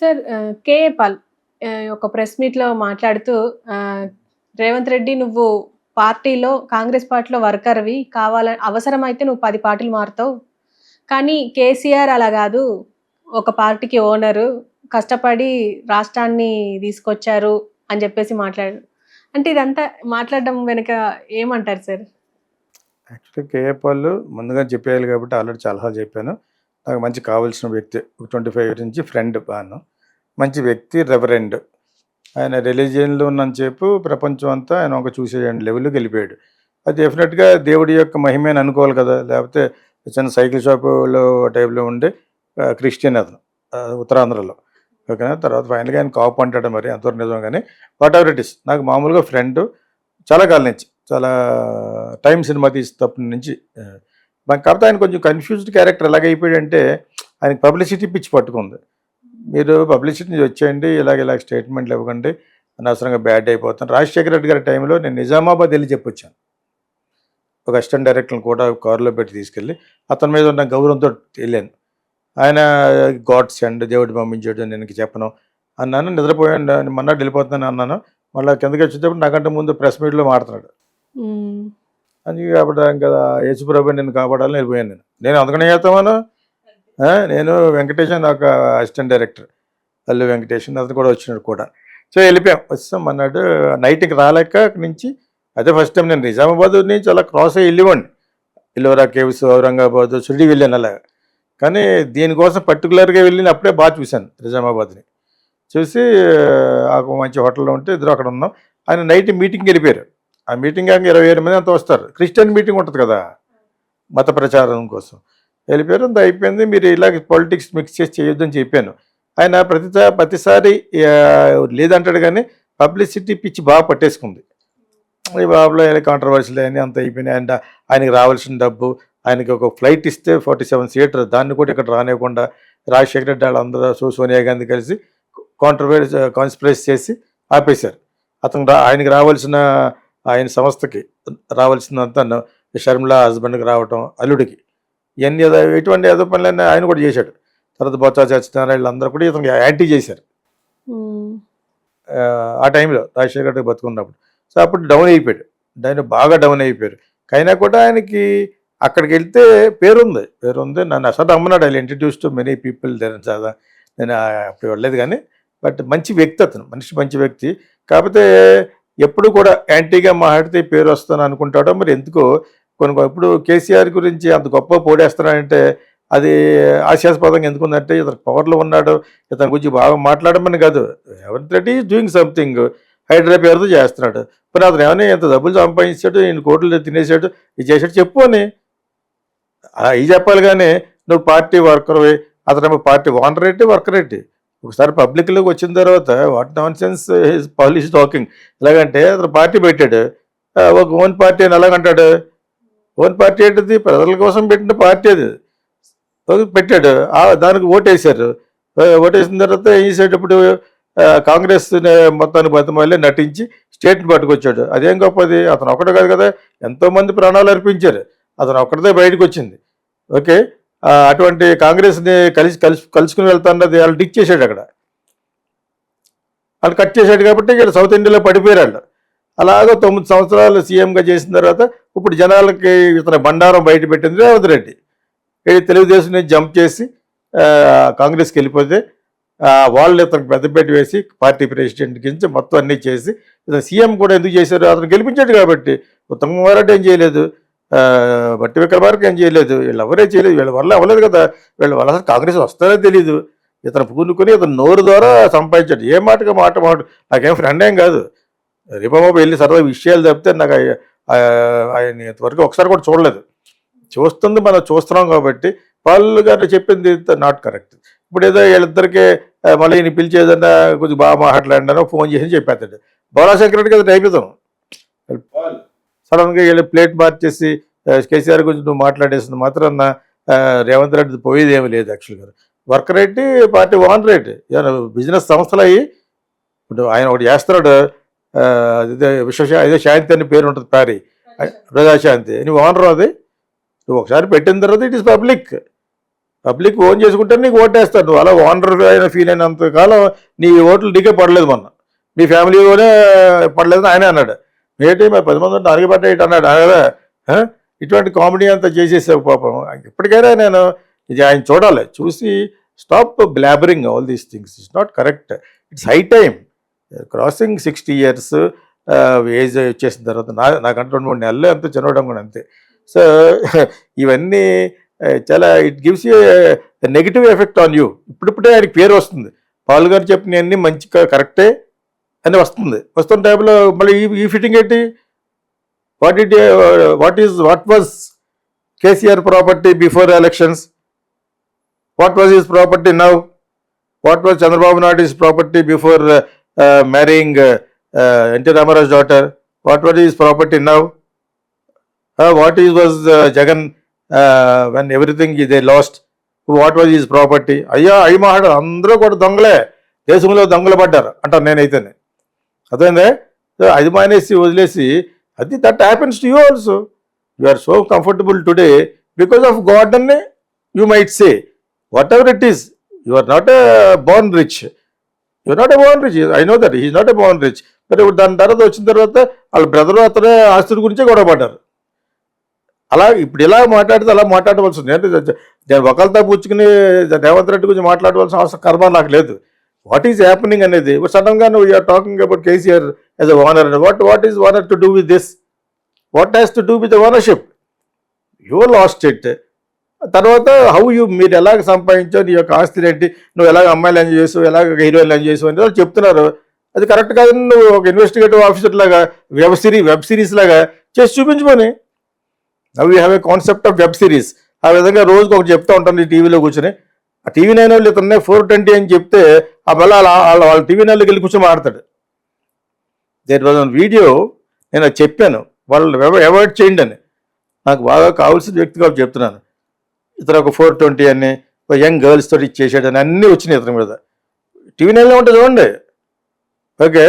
Sir KA Paul ఒక press మీట్‌లో మాట్లాడుతూ ఆహ్, "రేవంత్ రెడ్డి నువ్వు పార్టీలో కాంగ్రెస్ పార్టీలో వర్కర్‌వి. అవసరమైతే నువ్వు 10 పార్టీలు మారుతావు. కానీ కేసీఆర్ అలా గాదు. ఒక పార్టీకి ఓనరు. కష్టపడి రాష్ట్రాన్ని తీసుకొచ్చారు" అని జెప్పేసి మాట్లాడారు. అంటే ఇదంతా మాట్లాడడం వెనక ఏమంటారు సార్? యాక్చువల్లీ కేఏ పాల్ ముందుగానే చెప్పేయాలి కాబట్టి ఆల్రెడీ చాలా సార్లు చెప్పాను. నాకు మంచి కావాల్సిన వ్యక్తి. ఒక 25 ఇయర్స్ నుంచి ఫ్రెండ్ బాను. మంచి వ్యక్తి రెవరెండ్. ఆయన రిలీజియన్‌లో ఉన్నంతసేపు ప్రపంచం అంతా ఆయన వంక చూసే లెవెల్‌లోకి వెళ్ళిపోయాడు. అది డెఫినెట్‌గా దేవుడి యొక్క మహిమే అని అనుకోవాలి కదా! లేకపోతే చిన్న సైకిల్ షాపులో టైప్‌లో ఉండే క్రిస్టియన్ అతను ఉత్తరాంధ్రలో. ఓకేనా. తర్వాత ఫైనల్‌గా ఆయన కాపు అంటాడు మరి ఎంతవరకు నిజమో గానీ వాటెవర్ ఇట్ ఈస్ నాకు మామూలుగా ఫ్రెండు చాలా కాలం నుంచి. చాలా టైమ్ సినిమా తీసేటప్పటి నుంచి కాకపోతే ఆయన కొంచెం కన్‌ఫ్యూజ్డ్ క్యారెక్టర్ ఎలాగైపోయాడంటే ఆయనకి పబ్లిసిటీ పిచ్చి పట్టుకుంది. మీరు పబ్లిసిటీ నుంచి వచ్చేయండి, ఇలాగ స్టేట్మెంట్లు ఇవ్వకండి, అనవసరంగా బ్యాడ్ అయిపోతాను. రాజశేఖర రెడ్డి గారి టైంలో నేను నిజామాబాద్ వెళ్ళి చెప్పొచ్చాను. ఒక అసిస్టెంట్ డైరెక్టర్ని కూడా కారులో పెట్టి తీసుకెళ్ళి అతని మీద ఉన్న గౌరవంతో వెళ్ళాను. ఆయన గాడ్ సెండ్, దేవుడు పంపించాడు, నేను ఇంక చెప్పను అన్నాను. నిద్రపోయాను, మన్నాడు వెళ్ళిపోతున్నాను అన్నాను. మళ్ళీ కిందకి వచ్చేటప్పుడు నాకంటే ముందు ప్రెస్ మీట్లో మాట్లాడుతున్నాడు. హ్మ్. అందుకే అప్పుడు ఇంకా యేసుప్రభు నిన్ను కాపాడాలని వెళ్ళిపోయాను నేను. నేను అందుకనే చేస్తామను. నేను వెంకటేష్ అని ఒక అసిస్టెంట్ డైరెక్టర్, అల్లు వెంకటేష్ అతను కూడా వచ్చినాడు కూడా. సో వెళ్ళిపోయాం. వచ్చాం అన్నాడు. నైట్కి రాలేక అక్కడి నుంచి అదే ఫస్ట్ టైం నేను నిజామాబాద్ నుంచి అలా క్రాస్ అయ్యి వెళ్ళివ్వండి. ఎల్లోరా కేవ్స్, ఔరంగాబాద్, షిరిడి వెళ్ళాను అలాగా. కానీ దీనికోసం పర్టికులర్గా వెళ్ళి అప్పుడే బాగా చూశాను నిజామాబాద్ని. చూసి ఒక మంచి హోటల్లో ఉంటే ఇద్దరు అక్కడ ఉన్నాం. ఆయన నైట్ మీటింగ్కి వెళ్ళిపోయారు. ఆ మీటింగ్ కాక 27 మంది అంతా వస్తారు. క్రిస్టియన్ మీటింగ్ ఉంటుంది కదా, మత ప్రచారం కోసం వెళ్ళిపోయారు. అంత అయిపోయింది. మీరు ఇలాగ పాలిటిక్స్ మిక్స్ చేసి చేయొద్దని చెప్పాను. ఆయన ప్రతిసారి లేదంటాడు కానీ పబ్లిసిటీ పిచ్చి బాగా పట్టేసుకుంది. ఈ బాబులో కాంట్రవర్సీలు అని అంత అయిపోయినాయి. అండ్ ఆయనకి రావాల్సిన డబ్బు, ఆయనకి ఒక ఫ్లైట్ ఇస్తే 47 సీటర్ దాన్ని కూడా ఇక్కడ రానివ్వకుండా రాజశేఖర రెడ్డి వాళ్ళందరూ సోనియా గాంధీ కలిసి కాన్స్పిరసీ చేసి ఆపేశారు. ఆయనకి రావాల్సిన, ఆయన సంస్థకి రావాల్సినంత షర్మిల హస్బెండ్కి రావటం, అల్లుడికి ఇవన్నీ ఎటువంటి ఏదో పనులన్నీ ఆయన కూడా చేశాడు. తర్వాత బొత్స సత్యనారాయణ వీళ్ళందరూ కూడా ఇతనికి యాంటీ చేశారు ఆ టైంలో రాజశేఖర రెడ్డి బతుకున్నప్పుడు. సో అప్పుడు డౌన్ అయిపోయాడు. బాగా డౌన్ అయిపోయారు. అయినా కూడా ఆయనకి అక్కడికి వెళ్తే పేరుంది. నన్ను అసలు నమ్మన్నాడు. I introduce to many people చాలా. నేను అప్పుడు వెళ్ళలేదు కానీ బట్ మంచి వ్యక్తి అతను, మంచి వ్యక్తి. కాకపోతే ఎప్పుడు కూడా యాంటీగా మాట్లాడితే పేరు వస్తాను అనుకుంటాడో మరి ఎందుకో. ఇప్పుడు కేసీఆర్ గురించి అంత గొప్ప పోడేస్తున్నాడంటే అది హాస్యాస్పదంగా ఎందుకుందంటే ఇతను పవర్లో ఉన్నాడు, ఇతని గురించి బాగా మాట్లాడమని కాదు. Revanth Reddy is doing something, Hydraa పేరుతో చేస్తున్నాడు. మరి అతను ఏమైనా ఎంత డబ్బులు సంపాదించాడు, ఈయన కోట్లు తినేసాడు, ఇది చేశాడు చెప్పు అని ఇది చెప్పాలి. కానీ నువ్వు పార్టీ వర్కర్వి, అతను పార్టీ ఓనర్ ఏంటి, వర్కర్ ఏంటి? ఒకసారి పబ్లిక్లోకి వచ్చిన తర్వాత what non sense polish talking. ఎలాగంటే అతను పార్టీ పెట్టాడు, ఒక ఓన్ పార్టీ అని ఎలాగంటాడు? ఓన్ పార్టీ ఏంటిది? ప్రజల కోసం పెట్టిన పార్టీ అది. పెట్టాడు, దానికి ఓటేశారు. ఓటేసిన తర్వాత ఏం చేసేటప్పుడు కాంగ్రెస్ మొత్తాన్ని బతిమాలి నటించి స్టేట్ని పట్టుకొచ్చాడు. అదేం గొప్పది? అతను ఒకటే కాదు కదా, ఎంతోమంది ప్రాణాలు అర్పించారు, అతను ఒక్కడిదే బయటకు వచ్చింది. ఓకే, అటువంటి కాంగ్రెస్ని కలుసుకుని వెళ్తాన్నది వాళ్ళు డిక్ చేశాడు. అక్కడ వాళ్ళు కట్ చేశాడు కాబట్టి ఇక్కడ సౌత్ ఇండియాలో పడిపోయారు వాళ్ళు. అలాగే 9 సంవత్సరాలు సీఎంగా చేసిన తర్వాత ఇప్పుడు జనాలకి ఇతని బండారం బయట పెట్టింది రేవంత్ రెడ్డి. తెలుగుదేశం నుంచి జంప్ చేసి కాంగ్రెస్కి వెళ్ళిపోతే వాళ్ళు ఇతనికి పెద్దపేట వేసి పార్టీ ప్రెసిడెంట్ కింద మొత్తం అన్నీ చేసి ఇతను సీఎం కూడా ఎందుకు చేశారు? అతను గెలిపించాడు కాబట్టి. ఉత్తమ్ కుమార్ రెడ్డి ఏం చేయలేదు, బట్టి విక్రమార్క ఏం చేయలేదు, వీళ్ళు ఎవరే చేయలేదు. వీళ్ళ వల్ల అవ్వలేదు కదా. వీళ్ళ వల్ల కాంగ్రెస్ వస్తారో తెలీదు. ఇతను పూనుకొని ఇతను నోరు ద్వారా సంపాదించాడు. ఏ మాటగా మాట నాకేం ఫ్రెండ్ ఏం కాదు. రేపమాప వెళ్ళి సర్వ విషయాలు చెప్తే నాకు ఆయన ఇంతవరకు ఒకసారి కూడా చూడలేదు. చూస్తుంది మనం చూస్తున్నాం కాబట్టి వాళ్ళు గారు చెప్పింది నాట్ కరెక్ట్. ఇప్పుడు ఏదో వీళ్ళిద్దరికీ మళ్ళీ ఈయన పిలిచేదన్నా కొంచెం బాగా మాట్లాడినారో ఫోన్ చేసి చెప్పేస్తాడు. బోలాశంకర్ రెడ్డి కదా అయిపోతాం. సడన్గా వీళ్ళు ప్లేట్ మార్చేసి కేసీఆర్ గురించి నువ్వు మాట్లాడేసింది మాత్రం రేవంత్ రెడ్డి పోయేది ఏమి లేదు. యాక్చువల్గా worker rate, party own rate, business సంస్థలు అయ్యి ఇప్పుడు ఆయన ఒకటి చేస్తున్నాడు. ఇదే శాంతి అని పేరు ఉంటుంది, ప్రజాశాంతి. నువ్వు ఓనర్ అది. నువ్వు ఒకసారి పెట్టిన తర్వాత it is public. Public own చేసుకుంటే నీకు ఓటేస్తారు. నువ్వు అలా ఓనర్ అయిన ఫీల్ అయినంత కాలం నీ ఓట్లు నీకే పడలేదు. మొన్న మీ ఫ్యామిలీలోనే పడలేదని ఆయన అన్నాడు. ఏంటి మరి 10 మంది ఉంటే అరగబడ్డాయి అన్నాడు కదా. ఇటువంటి కామెడీ అంతా చేసేసావు పాపం. ఇప్పటికైనా నేను ఇది ఆయన చూడాలి, చూసి stop blabbering all these things. It's not correct. It's high time. Crossing 60 years age వచ్చేసిన తర్వాత నాకంటే 2-3 నెలలు అంతే చిన్నవడం కూడా అంతే. సో ఇవన్నీ చాలా it gives you negative effect on you. ఇప్పుడిప్పుడే ఆయనకి పేరు వస్తుంది. పాల్ గారు చెప్పినవన్నీ మంచి కరెక్టే అని వస్తుంది. వస్తున్న టైంలో మళ్ళీ ఈ ఫిట్టింగ్ ఏంటి? What was KCR property before elections? What was his property now? What was Chandrababu Naidu his property before marrying N.T. Ramara's daughter? What was his property now? What was Jagan when everything they lost? What was his property? అయ్యా అయ్యి మాట్లాడు, అందరూ కూడా దొంగలే, దేశంలో దొంగలు పడ్డారు అంటారు. నేనైతేనే అదేందే అది మానేసి వదిలేసి అది that happens to you also. You are so comfortable today because of God అని you might say. Whatever it is, you are not born rich. You're not a born rich. I know that. He's not a born rich. But దాని తర్వాత వచ్చిన తర్వాత వాళ్ళ brother అతనే ఆస్తుల గురించే గొడవ పడ్డారు. అలా ఇప్పుడు ఇలా మాట్లాడితే అలా మాట్లాడవలసి ఉంది. అంటే నేను ఒకరితో పుచ్చుకుని రేవంత్ రెడ్డి గురించి మాట్లాడవలసిన అవసరం కర్మ నాకు లేదు. వాట్ ఈజ్ హ్యాపెనింగ్ అనేది సడన్గా నువ్వు you're talking about KCR as a owner. What is owner to do with this? What has to do with ownership? You lost it. తర్వాత మీరు ఎలాగ సంపాదించావు, నీ యొక్క ఆస్తిని ఏంటి, నువ్వు ఎలాగ అమ్మాయిలు ఎంజాయ్ చేసావు, ఎలాగ హీరోయిన్లు ఎంజాయ్ చేసావు అని వాళ్ళు చెప్తున్నారు. అది కరెక్ట్ కాదని నువ్వు ఒక ఇన్వెస్టిగేటివ్ ఆఫీసర్ లాగా వెబ్ సిరీస్ లాగా చేసి చూపించుకొని. Now you have a concept of web series. ఆ విధంగా రోజుకి ఒకటి చెప్తూ ఉంటాను ఈ టీవీలో కూర్చొని. ఆ టీవీ 9 వాళ్ళు ఇతనే 420 అని చెప్తే ఆ మళ్ళీ వాళ్ళ టీవీ 9లోకి వెళ్ళి కూర్చొని మాట్లాడతాడు. దేర్ వాజ్ వన్ వీడియో, నేను అది చెప్పాను వాళ్ళు అవాయిడ్ చేయండి అని. నాకు బాగా కావాల్సిన వ్యక్తిగా చెప్తున్నాను. ఇతను ఒక 420 అని, ఒక యంగ్ గర్ల్స్ తోటి ఇచ్చేసాడని అన్నీ వచ్చినాయి ఇతని మీద. టీవీ 9లో ఉంటుంది చూడండి. ఓకే,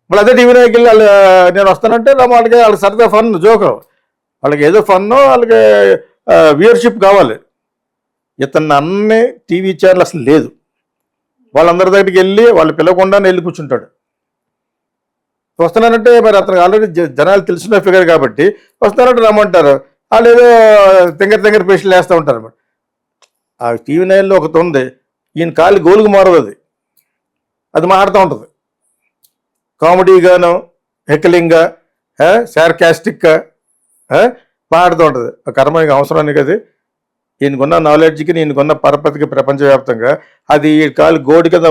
మళ్ళీ అదే టీవీ 9కి వెళ్ళి వాళ్ళు నేను వస్తానంటే వాళ్ళకి సరదా ఫన్ జోకం, వాళ్ళకి ఏదో ఫన్నో వాళ్ళకి వ్యూయర్షిప్ కావాలి. ఇతను అన్ని టీవీ ఛానల్ అసలు లేదు. వాళ్ళందరి దగ్గరికి వెళ్ళి వాళ్ళు పిలవకుండానే వెళ్ళి కూర్చుంటాడు. వస్తున్నానంటే మరి అతనికి ఆల్రెడీ జనాలు తెలిసిన ఫిగర్ కాబట్టి వస్తానంటే రమ్మంటారు. వాళ్ళు ఏదో తెంగర పేషెంట్లు వేస్తూ ఉంటారు అన్నమాట. ఆ టీవీ 9లో ఒకటి ఉంది, ఈయన కాలు గోలుగు మారదు, అది మారుతూ ఉంటుంది. కామెడీగాను, హెక్లింగ్గా, సార్కాస్టిక్గా మారుతూ ఉంటుంది. ఆ కర్మ అవసరానికి అది ఈయనకున్న నాలెడ్జ్కి, ఈయనకున్న పరపతికి ప్రపంచవ్యాప్తంగా అది ఈ కాలు గోడి కదా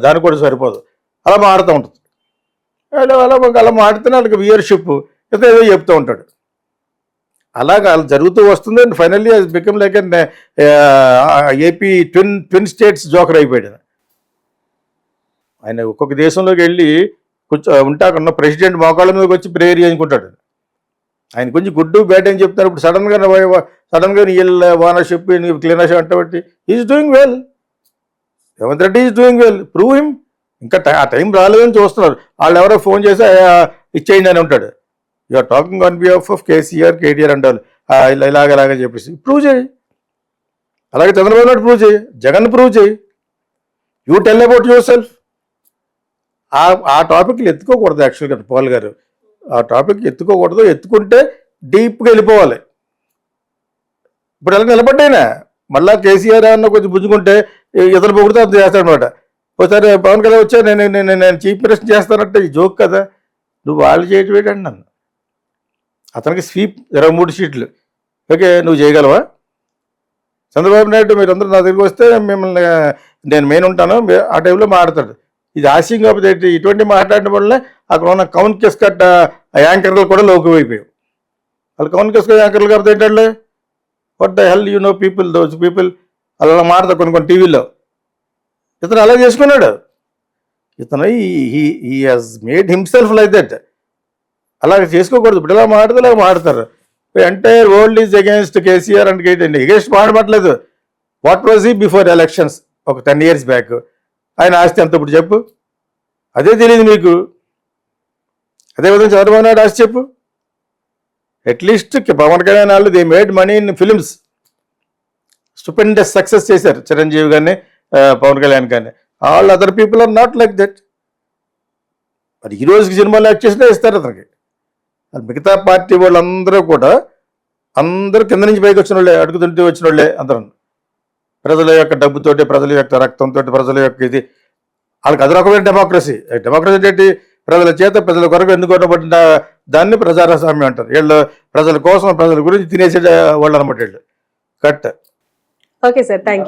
దానికి కూడా సరిపోదు, అలా మారుతూ ఉంటుంది. అలా మాడితేనే వాళ్ళకి వ్యూయర్షిప్ ఏదో చెప్తూ ఉంటాడు. అలాగా జరుగుతూ వస్తుంది. అండ్ ఫైనల్లీ అది become like and AP twin states joker అయిపోయాడు. ఆయన ఒక్కొక్క దేశంలోకి వెళ్ళి ఉంటే అక్కడ ఉన్న ప్రెసిడెంట్ మోకాళ్ళ మీదకి వచ్చి ప్రేయర్ చేసుకుంటాడు. ఆయన కొంచెం గుడ్డు బ్యాడ్ అని చెప్తారు. ఇప్పుడు సడన్గా వీళ్ళ ఓనర్షిప్ క్లీనర్షిప్ అంటే is doing well. Revanth Reddy is doing well. Prove him. ఇంకా ఆ టైం రాలేదని చూస్తున్నారు. వాళ్ళు ఎవరో ఫోన్ చేసి ఇచ్చేయండి అని ఉంటాడు. You're talking on behalf of KCR, KTR అంటే ఇలాగ చెప్పేసి ప్రూవ్ చేయి. అలాగే చంద్రబాబు నాయుడు ప్రూవ్ చేయి, జగన్ ప్రూవ్ చేయి. You tell about your self. ఆ టాపిక్లు ఎత్తుకోకూడదు. యాక్చువల్గా పాల్ గారు ఆ టాపిక్ ఎత్తుకోకూడదు. ఎత్తుకుంటే డీప్గా వెళ్ళిపోవాలి. ఇప్పుడు ఎలా నిలబడ్డాయినా మళ్ళీ కేసీఆర్ అన్న కొంచెం పుంజుకుంటే ఇతను పొగిడితే అంత చేస్తాడనమాట. ఒకసారి పవన్ కళ్యాణ్ వచ్చా నేను చీఫ్ మినిస్టర్ చేస్తానంటే ఈ జోక్ కదా, నువ్వు వాళ్ళు చేయటం ఏంటండి నన్ను. అతనికి స్వీప్ 23 సీట్లు. ఓకే, నువ్వు చేయగలవా? చంద్రబాబు నాయుడు మీరందరూ నా దగ్గరికి వస్తే మిమ్మల్ని నేను మెయిన్ ఉంటాను ఆ టైంలో మాట్లాడతాడు. ఇది హాస్యం కాకపోతే ఇటువంటి మాట్లాడడం వల్లనే అక్కడ ఉన్న కౌన్ కిస్కట్ యాంకర్లు కూడా లోకమైపోయావు. వాళ్ళు కౌన్ కిస్కట్ యాంకర్లు కాకపోతే ఏంటంటే what the hell you know people, those people అలా మాడతారు కొన్ని టీవీలో. ఇతను అలా చేసుకున్నాడు. ఇతను he has made himself like that. అలాగే చేసుకోకూడదు. ఇప్పుడు ఇలా మాట్లాడితే ఇలా మాట్లాడతారు. Entire world is against KCR and KTR. Against మాట్లాడట్లేదు. What was he before elections ఒక 10 years బ్యాక్? ఆయన ఆస్తి ఎంత ఇప్పుడు చెప్పు? అదే తెలియదు మీకు. అదేవిధంగా చంద్రబాబు నాయుడు ఆస్తి చెప్పు. అట్లీస్ట్ పవన్ కళ్యాణ్ వాళ్ళు they made money in films. Stupendous success చేశారు చిరంజీవి కానీ పవన్ కళ్యాణ్ కానీ. All other people are not like that. మరి ఈ రోజుకి సినిమాలు యాక్ట్ చేసినా ఇస్తారు అతనికి. అది మిగతా పార్టీ వాళ్ళందరూ కూడా అందరూ కింద నుంచి పైకి వచ్చిన వాళ్ళే, అడుగుతుంటే వచ్చిన వాళ్ళే అందరూ. ప్రజల యొక్క డబ్బుతోటి, ప్రజల యొక్క రక్తంతో, ప్రజల యొక్క ఇది వాళ్ళకి అది రకమైన డెమోక్రసీ. డెమోక్రసీ ఏంటి? ప్రజల చేత ప్రజల కొరకు ఎన్నుకోబడిన దాన్ని ప్రజాస్వామ్యం అంటారు. వీళ్ళు ప్రజల కోసం, ప్రజల గురించి తినేసే వాళ్ళు అనమాట వీళ్ళు. Cut. Okay sir, thank you.